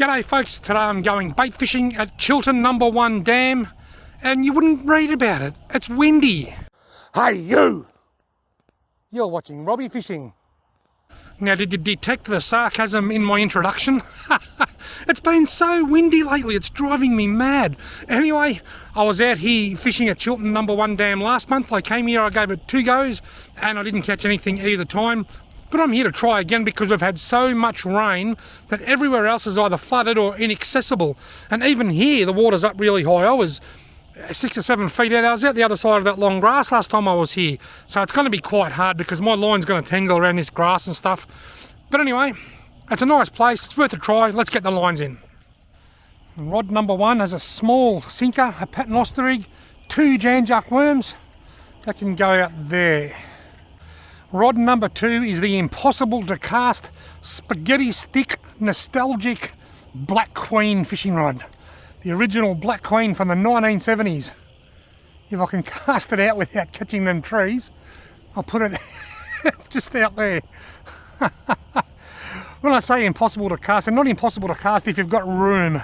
G'day folks, today I'm going bait fishing at Chiltern #1 Dam, and you wouldn't read about it. It's windy. Hey you! You're watching Robbie Fishing. Now, did you detect the sarcasm in my introduction? It's been so windy lately, it's driving me mad. Anyway, I was out here fishing at Chiltern #1 Dam last month. I came here, I gave it 2 goes, and I didn't catch anything either time. But I'm here to try again because we've had so much rain that everywhere else is either flooded or inaccessible. And even here, the water's up really high. I was 6 or 7 feet out. I was out the other side of that long grass last time I was here. So it's going to be quite hard because my line's going to tangle around this grass and stuff. But anyway, it's a nice place. It's worth a try. Let's get the lines in. Rod #1 has a small sinker, a paternoster rig, 2 janjuck worms. That can go out there. Rod #2 is the impossible to cast spaghetti stick nostalgic Black Queen fishing rod. The original Black Queen from the 1970s. If I can cast it out without catching them trees, I'll put it just out there. When I say impossible to cast, they're not impossible to cast if you've got room.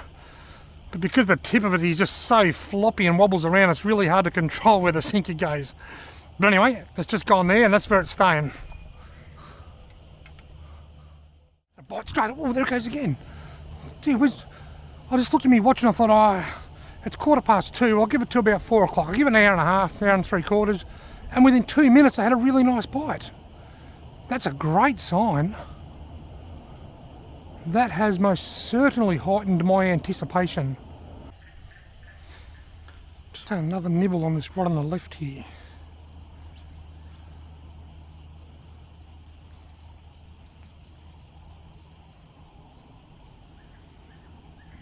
But because the tip of it is just so floppy and wobbles around, it's really hard to control where the sinker goes. But anyway, let's just go on there and that's where it's staying. A bite straight, oh there it goes again. Gee whiz, I just looked at me watch and I thought, oh, it's 2:15, I'll give it to about 4 o'clock. I'll give it an hour and a half, hour and 3/4, and within 2 minutes I had a really nice bite. That's a great sign. That has most certainly heightened my anticipation. Just had another nibble on this rod on the left here.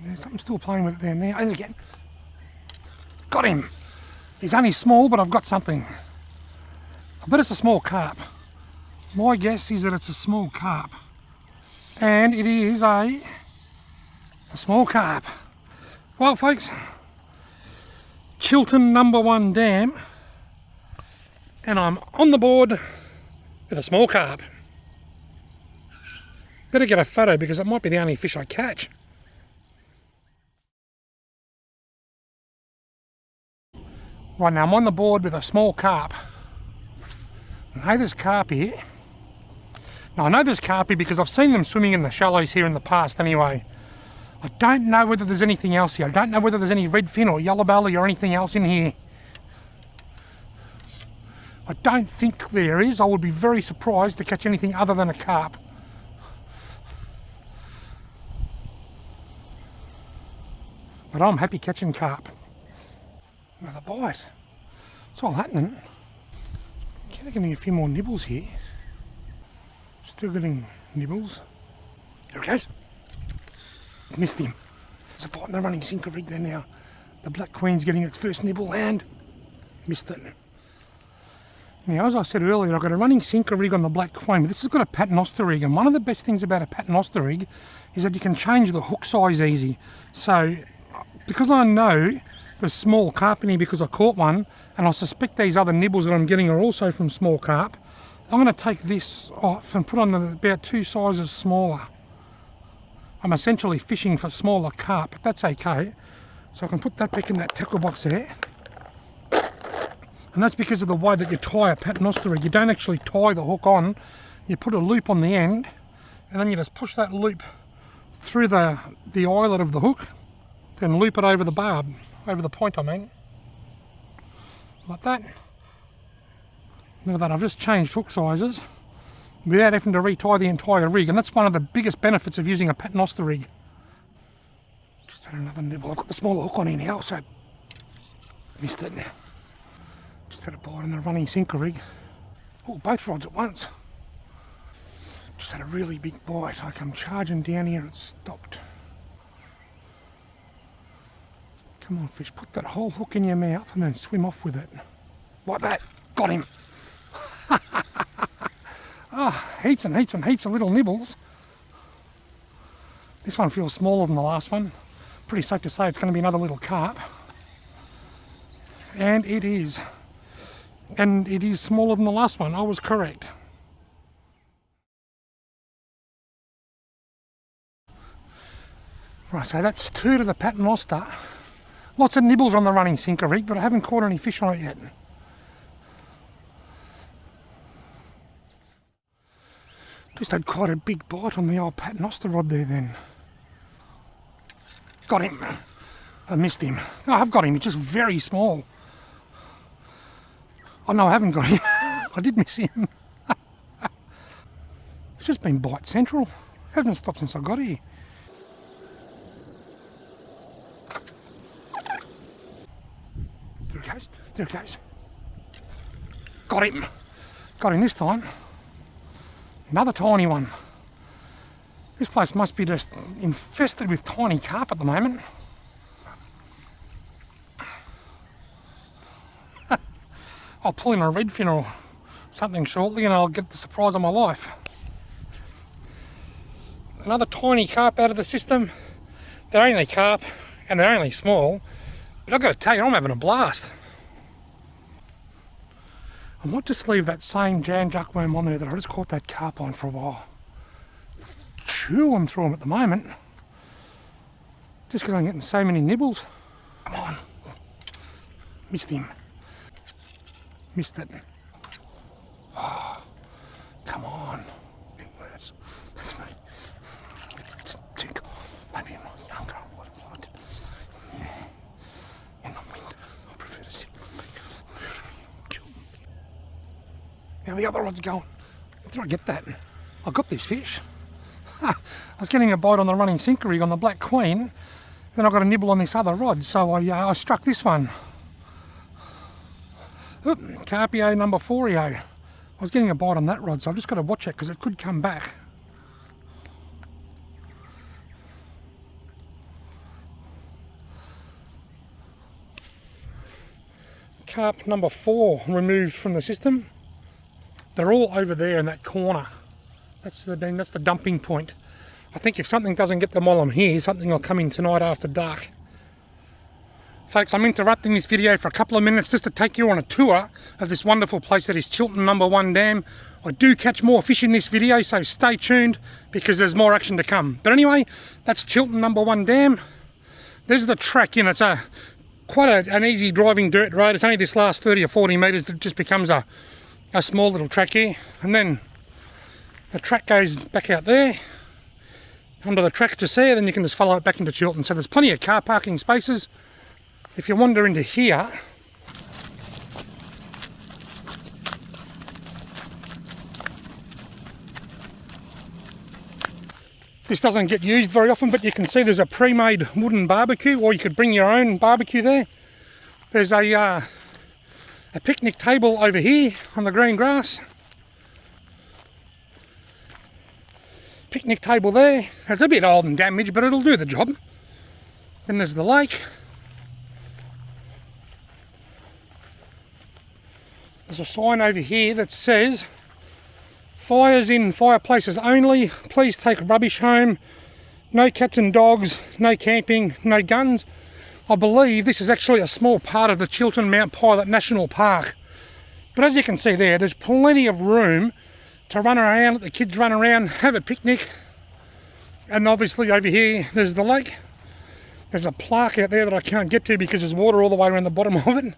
There's something still playing with it there now. Oh, again. Got him! He's only small, but I've got something. I bet it's a small carp. My guess is that it's a small carp. And it is a small carp. Well, folks, Chiltern #1 Dam, and I'm on the board with a small carp. Better get a photo because it might be the only fish I catch. Right, now I'm on the board with a small carp. I know there's carp here. Now I know there's carp here because I've seen them swimming in the shallows here in the past anyway. I don't know whether there's anything else here. I don't know whether there's any redfin or yellow belly or anything else in here. I don't think there is. I would be very surprised to catch anything other than a carp. But I'm happy catching carp. Another bite. It's all happening. I'm getting a few more nibbles here. Still getting nibbles. There it goes. Missed him. There's a bite in the running sinker rig there now. The Black Queen's getting its first nibble and missed it. Now, as I said earlier, I've got a running sinker rig on the Black Queen, but this has got a paternoster rig, and one of the best things about a paternoster rig is that you can change the hook size easy. So, because I know there's small carp in here because I caught one, and I suspect these other nibbles that I'm getting are also from small carp, I'm going to take this off and put on about 2 sizes smaller. I'm essentially fishing for smaller carp, but that's okay. So I can put that back in that tackle box there. And that's because of the way that you tie a paternoster rig. You don't actually tie the hook on, you put a loop on the end, and then you just push that loop through the eyelet of the hook, then loop it over the barb, over the point I mean. Like that. Look at that, I've just changed hook sizes without having to retie the entire rig, and that's one of the biggest benefits of using a paternoster rig. Just had another nibble. I've got the smaller hook on here now, so missed it. Just had a bite in the running sinker rig. Oh, both rods at once. Just had a really big bite. I come charging down here and it stopped. Come on fish, put that whole hook in your mouth and then swim off with it. Like that. Got him. Oh, heaps and heaps and heaps of little nibbles. This one feels smaller than the last one. Pretty safe to say it's going to be another little carp. And it is. And it is smaller than the last one. I was correct. Right, so that's 2 to the paternoster. Lots of nibbles on the running sinker rig, but I haven't caught any fish on it yet. Just had quite a big bite on the old paternoster rod there then. Got him. I missed him. No, I've got him, he's just very small. Oh no, I haven't got him. I did miss him. It's just been bite central. Hasn't stopped since I got here. There it goes. There it goes. Got him. Got him this time. Another tiny one. This place must be just infested with tiny carp at the moment. I'll pull in a redfin or something shortly and I'll get the surprise of my life. Another tiny carp out of the system. They're only carp and they're only small, but I've got to tell you, I'm having a blast. I might just leave that same Jan juckworm on there that I just caught that carp on for a while. Chewing through them at the moment. Just because I'm getting so many nibbles. Come on. Missed him. Missed it. Oh, come on. That's me. It's tick. Maybe I'm not younger. What? Yeah. In the wind. I prefer to sit. Now the other rod's going. Did I get that? I got this fish. I was getting a bite on the running sinker rig on the Black Queen. Then I got a nibble on this other rod, so I struck this one. Oop, Carpio number 4. I was getting a bite on that rod, so I've just got to watch it because it could come back. Carp number 4 removed from the system. They're all over there in that corner. That's the dumping point. I think if something doesn't get them while I'm here, something will come in tonight after dark. Folks, I'm interrupting this video for a couple of minutes just to take you on a tour of this wonderful place that is Chiltern number 1 Dam. I do catch more fish in this video, so stay tuned because there's more action to come. But anyway, that's Chiltern number 1 Dam. There's the track in. It's quite an easy driving dirt road. It's only this last 30 or 40 metres that just becomes a small little track here. And then the track goes back out there, under the track just there, then you can just follow it back into Chiltern. So there's plenty of car parking spaces. If you wander into here, this doesn't get used very often, but you can see there's a pre-made wooden barbecue, or you could bring your own barbecue there. There's a picnic table over here on the green grass. Picnic table there. It's a bit old and damaged, but it'll do the job. Then there's the lake. There's a sign over here that says, "Fires in fireplaces only. Please take rubbish home. No cats and dogs. No camping. No guns." I believe this is actually a small part of the Chiltern Mount Pilot National Park. But as you can see there's plenty of room to run around, let the kids run around, have a picnic. And obviously over here there's the lake. There's a plaque out there that I can't get to because there's water all the way around the bottom of it.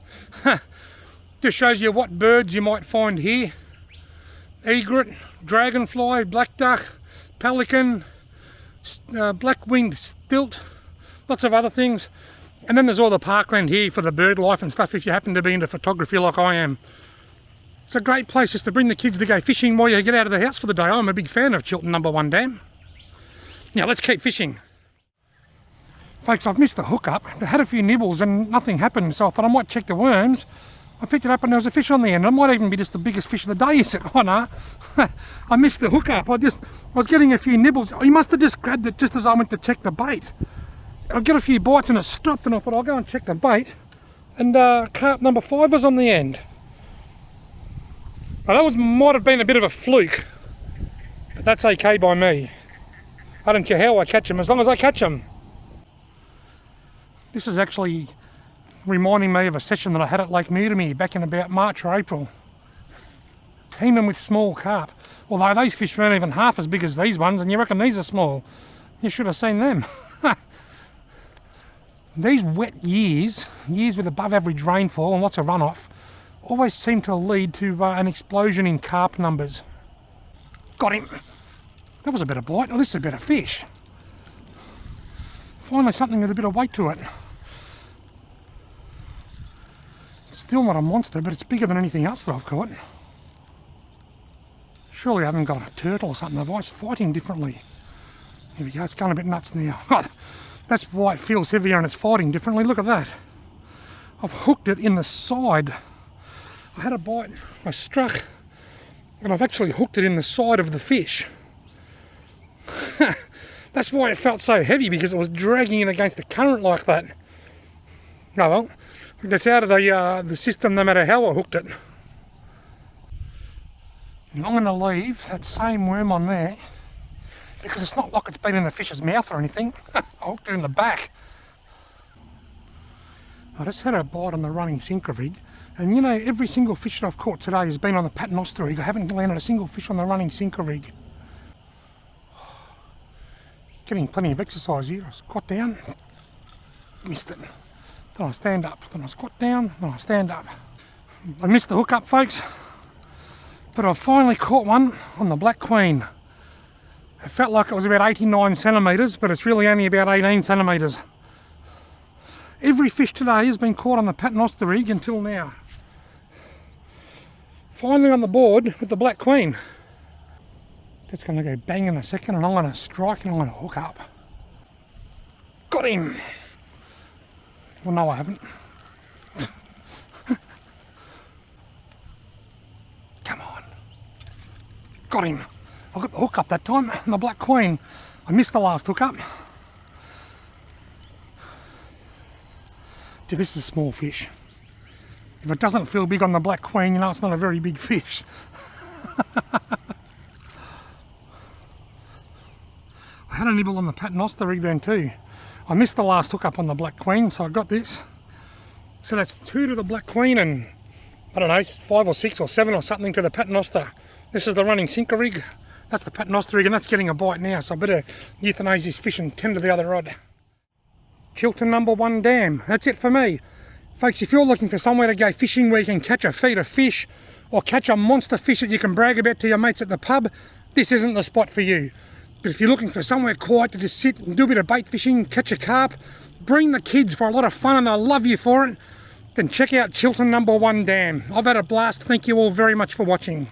Just shows you what birds you might find here. Egret, dragonfly, black duck, pelican, black-winged stilt, lots of other things. And then there's all the parkland here for the bird life and stuff if you happen to be into photography like I am. It's a great place just to bring the kids to go fishing while you get out of the house for the day. I'm a big fan of Chiltern number 1 Dam. Now let's keep fishing. Folks, I've missed the hookup. I had a few nibbles and nothing happened, so I thought I might check the worms. I picked it up and there was a fish on the end. It might even be just the biggest fish of the day, is it? Oh no, I missed the hookup. I was getting a few nibbles. You must have just grabbed it just as I went to check the bait. I get a few bites and it stopped, and I thought I'll go and check the bait. And carp number 5 was on the end. Now that might have been a bit of a fluke, but that's okay by me. I don't care how I catch them, as long as I catch them. This is actually reminding me of a session that I had at Lake Murimi back in about March or April. Teaming with small carp. Although those fish weren't even half as big as these ones, and you reckon these are small. You should have seen them. These wet years with above average rainfall and lots of runoff, always seem to lead to an explosion in carp numbers. Got him. That was a better bite. Oh, this is a better fish. Finally something with a bit of weight to it. Still not a monster, but it's bigger than anything else that I've caught. Surely I haven't got a turtle or something, have I? It's fighting differently. Here we go, it's going a bit nuts now. That's why it feels heavier and it's fighting differently. Look at that. I've hooked it in the side. I had a bite, I struck, and I've actually hooked it in the side of the fish. That's why it felt so heavy, because it was dragging in against the current like that. Oh well, that's out of the system no matter how I hooked it. And I'm going to leave that same worm on there, because it's not like it's been in the fish's mouth or anything. I hooked it in the back. I just had a bite on the running sinker rig, and you know, every single fish that I've caught today has been on the paternoster rig. I haven't landed a single fish on the running sinker rig. Getting plenty of exercise here. I squat down, missed it. Then I stand up, then I squat down, then I stand up. I missed the hook up, folks, but I finally caught one on the Black Queen. It felt like it was about 89 centimetres, but it's really only about 18 centimetres. Every fish today has been caught on the paternoster rig until now. Finally on the board with the Black Queen. That's going to go bang in a second, and I'm going to strike and I'm going to hook up. Got him! Well, no, I haven't. Come on. Got him. I got the hook up that time, and the Black Queen. I missed the last hook up. Dude, this is a small fish. If it doesn't feel big on the Black Queen, you know it's not a very big fish. I had a nibble on the paternoster rig then too. I missed the last hook up on the Black Queen, so I got this. So that's 2 to the Black Queen and, I don't know, 5 or 6 or 7 or something to the paternoster. This is the running sinker rig. That's the paternoster rig, and that's getting a bite now, so I better euthanize this fish and tend to the other rod. Chiltern #1 dam. That's it for me. Folks, if you're looking for somewhere to go fishing where you can catch a feed of fish or catch a monster fish that you can brag about to your mates at the pub, this isn't the spot for you. But if you're looking for somewhere quiet to just sit and do a bit of bait fishing, catch a carp, bring the kids for a lot of fun and they'll love you for it, then check out Chiltern #1 dam. I've had a blast. Thank you all very much for watching.